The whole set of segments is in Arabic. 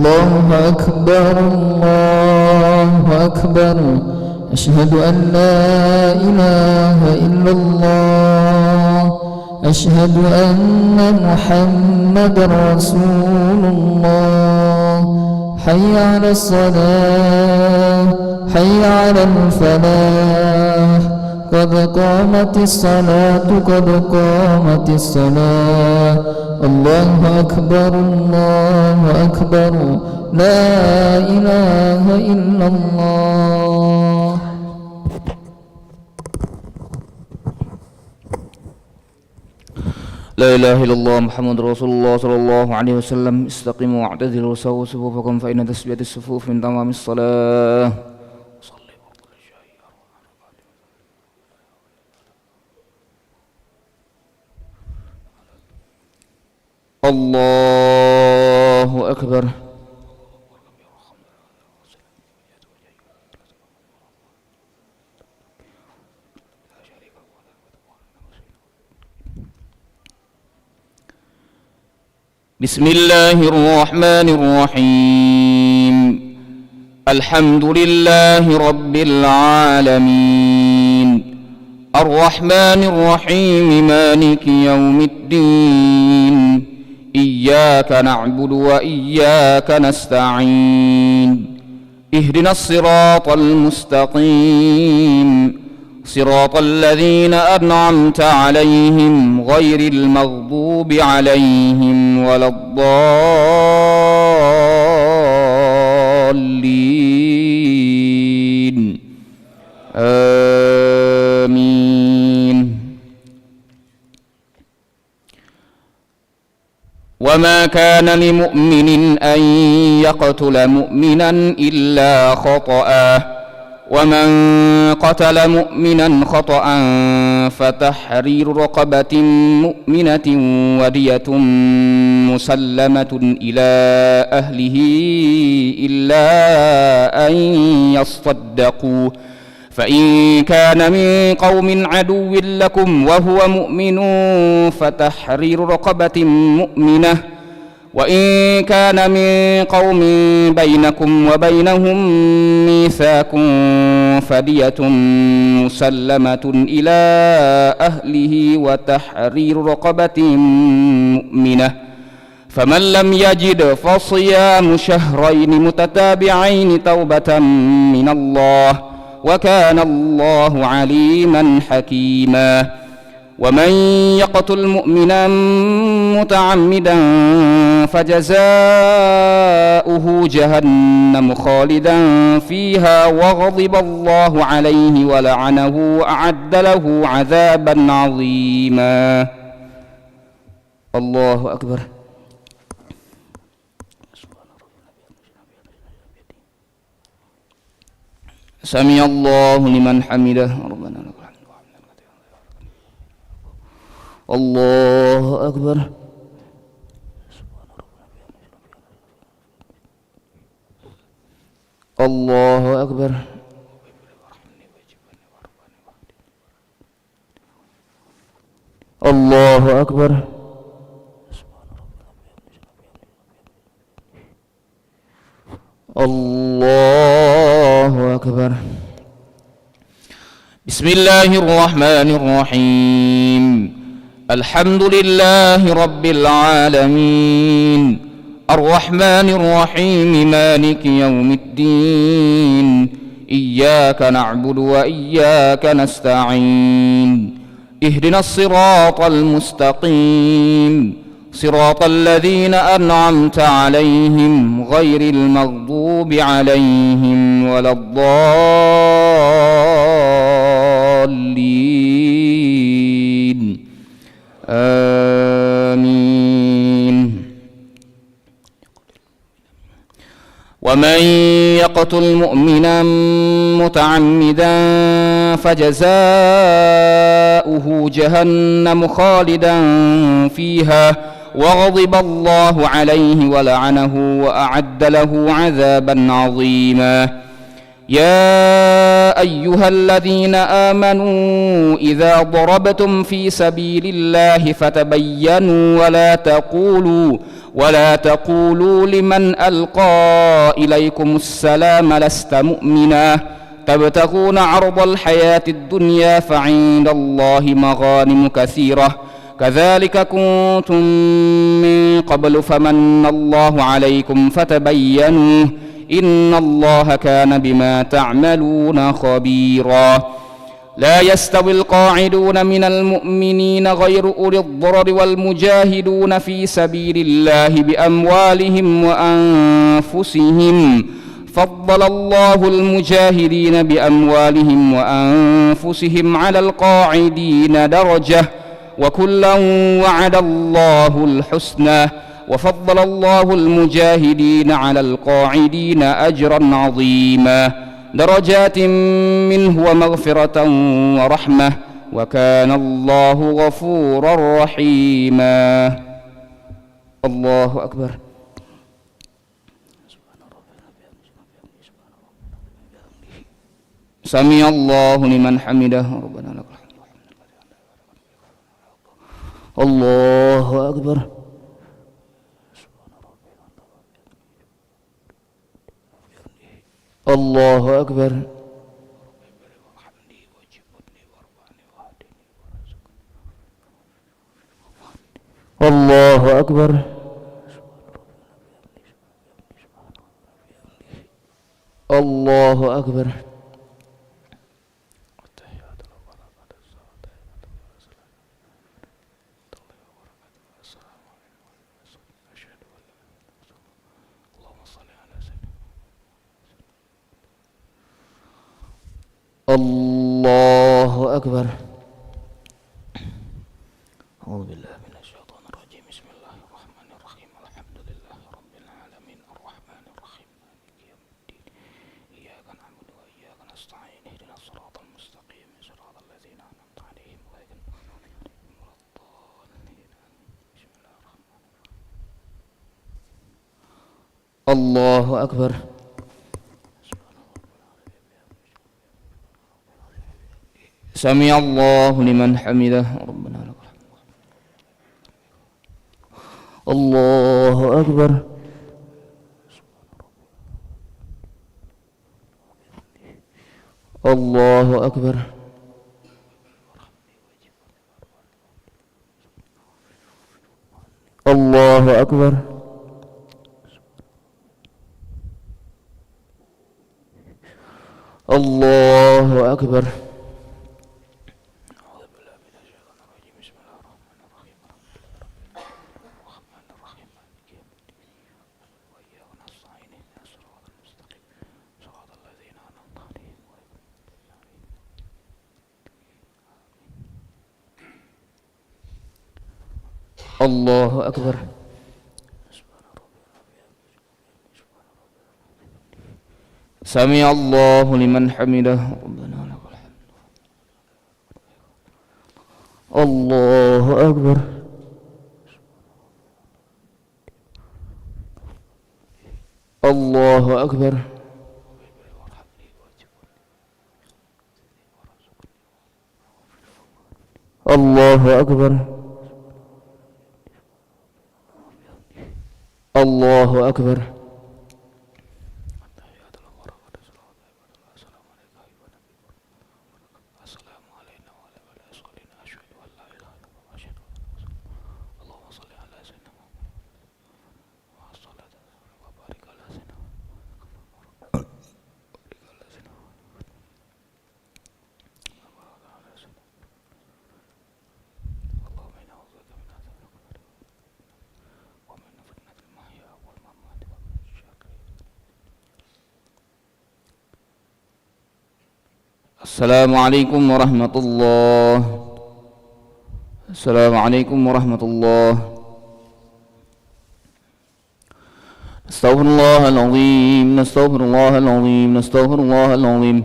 الله أكبر الله أكبر أشهد أن لا إله إلا الله أشهد أن محمدا رسول الله حي على الصلاة حي على الفلاح قد قامت الصلاة قد قامت الصلاة الله أكبر الله أكبر لا إله إلا الله. لا إله إلا الله محمد رسول الله صلى الله عليه وسلم. استقيموا واعتدلوا وسووا صفوفكم فإن تسوية الصفوف من تمام الصلاة. الله أكبر. بسم الله الرحمن الرحيم. الحمد لله رب العالمين الرحمن الرحيم مالك يوم الدين إياك نعبد وإياك نستعين اهدنا الصراط المستقيم صراط الذين أنعمت عليهم غير المغضوب عليهم ولا الضالين آمين. وما كان لمؤمن أن يقتل مؤمنا إلا خطأ ومن قتل مؤمنا خطأ فتحرير رقبة مؤمنة ودية مسلمة إلى أهله إلا أن يصدقوا فإن كان من قوم عدو لكم وهو مؤمن فتحرير رقبة مؤمنة وإن كان من قوم بينكم وبينهم ميثاق فدية مسلمة إلى أهله وتحرير رقبة مؤمنة فمن لم يجد فصيام شهرين متتابعين توبة من الله وكان الله عليما حكيما. ومن يقتل مؤمنا متعمدا فجزاؤه جهنم خالدا فيها وغضب الله عليه ولعنه وأعد له عذابا عظيما. الله أكبر. سمع الله لمن حمده ربنا لك الحمد. الله أكبر. الله أكبر. الله أكبر. الله أكبر. بسم الله الرحمن الرحيم. الحمد لله رب العالمين الرحمن الرحيم مالك يوم الدين إياك نعبد وإياك نستعين اهدنا الصراط المستقيم صراط الذين أنعمت عليهم غير المغضوب عليهم ولا الضالين آمين. ومن يقتل مؤمنا متعمدا فجزاؤه جهنم خالدا فيها وغضب الله عليه ولعنه وأعد له عذابا عظيما. يا أيها الذين آمنوا إذا ضربتم في سبيل الله فتبينوا ولا تقولوا لمن ألقى إليكم السلام لست مؤمنا تبتغون عرض الحياة الدنيا فعند الله مغانم كثيرة كذلك كنتم من قبل فمن الله عليكم فتبينوا إن الله كان بما تعملون خبيرا لا يستوي القاعدون من المؤمنين غير أولي الضرر والمجاهدون في سبيل الله بأموالهم وأنفسهم فضل الله المجاهدين بأموالهم وأنفسهم على القاعدين درجة وكلا وعد الله الحسنى وفضل الله المجاهدين على القاعدين أجرا عظيما درجات منه ومغفرة ورحمة وكان الله غفورا رحيما الله أكبر سمع الله لمن حمده ربنا لك الحمد الله أكبر الله أكبر الله أكبر الله أكبر الله أكبر أعوذ بالله من الشيطان الرجيم بسم الله الرحمن الرحيم الحمد لله رب العالمين الرحمن الرحيم مالك يوم الدين إياك نعبد وإياك نستعين اهدنا الصراط المستقيم صراط الذين أنعمت عليهم غير المغضوب عليهم ولا الضالين بسم الله الرحمن الرحيم الله أكبر سمع الله لمن حمده ربنا لك الحمد الله أكبر الله أكبر الله أكبر الله أكبر الله أكبر سمع الله لمن حمده ربنا لك الحمد الله أكبر الله أكبر الله أكبر الله أكبر Assalamualaikum warahmatullahi Assalamualaikum warahmatullahi Astaghfirullahaladzim Astaghfirullahaladzim Astaghfirullahaladzim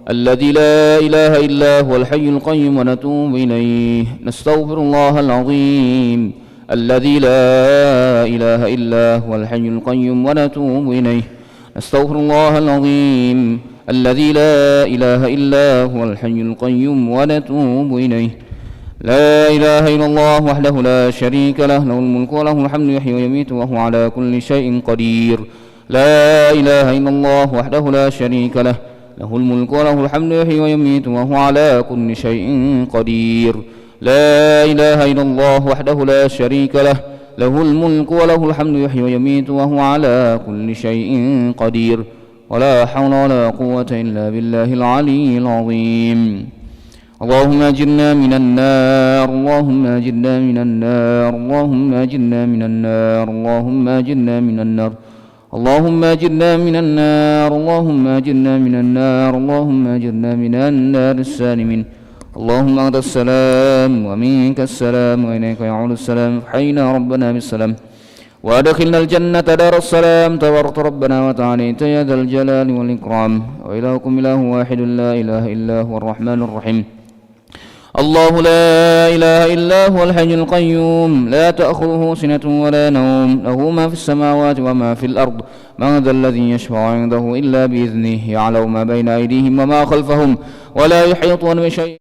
Alladzi la ilaha illa huwal hayyul qayyum wa natubu ilaih Astaghfirullahaladzim Alladzi la ilaha illa huwal hayyul qayyum wa natubu ilaih Astaghfirullahaladzim الذي لا إله إلا هو الحي القيوم ونتوب إليه لا إله إلا الله وحده لا شريك له له الملك وله الحمد يحيي ويميت وهو على كل شيء قدير لا إله إلا الله وحده لا شريك له له الملك وله الحمد يحيي ويميت وهو على كل شيء قدير لا إله إلا الله وحده لا شريك له له الملك وله الحمد يحيي ويميت وهو على كل شيء قدير ولا حول ولا قوة إلا بالله العلي العظيم اللهم أجرنا من النار اللهم أجرنا من النار اللهم أجرنا من النار اللهم أجرنا من النار اللهم أجرنا من النار اللهم أجرنا من النار اللهم أجرنا من النار السالمين اللهم أنت السلام ومنك السلام وإليك يعود السلام فحينا ربنا بالسلام وأدخلنا الجنة دار السلام تبارك ربنا وتعاليت يا ذا الجلال والإكرام وإلهكم إله واحد لا إله إلا هو الرحمن الرحيم الله لا إله إلا هو الحي القيوم لا تأخذه سنة ولا نوم له ما في السماوات وما في الأرض من ذا الذي يشفع عنده إلا بإذنه يعلم ما بين أيديهم وما خلفهم ولا يحيطون بشيء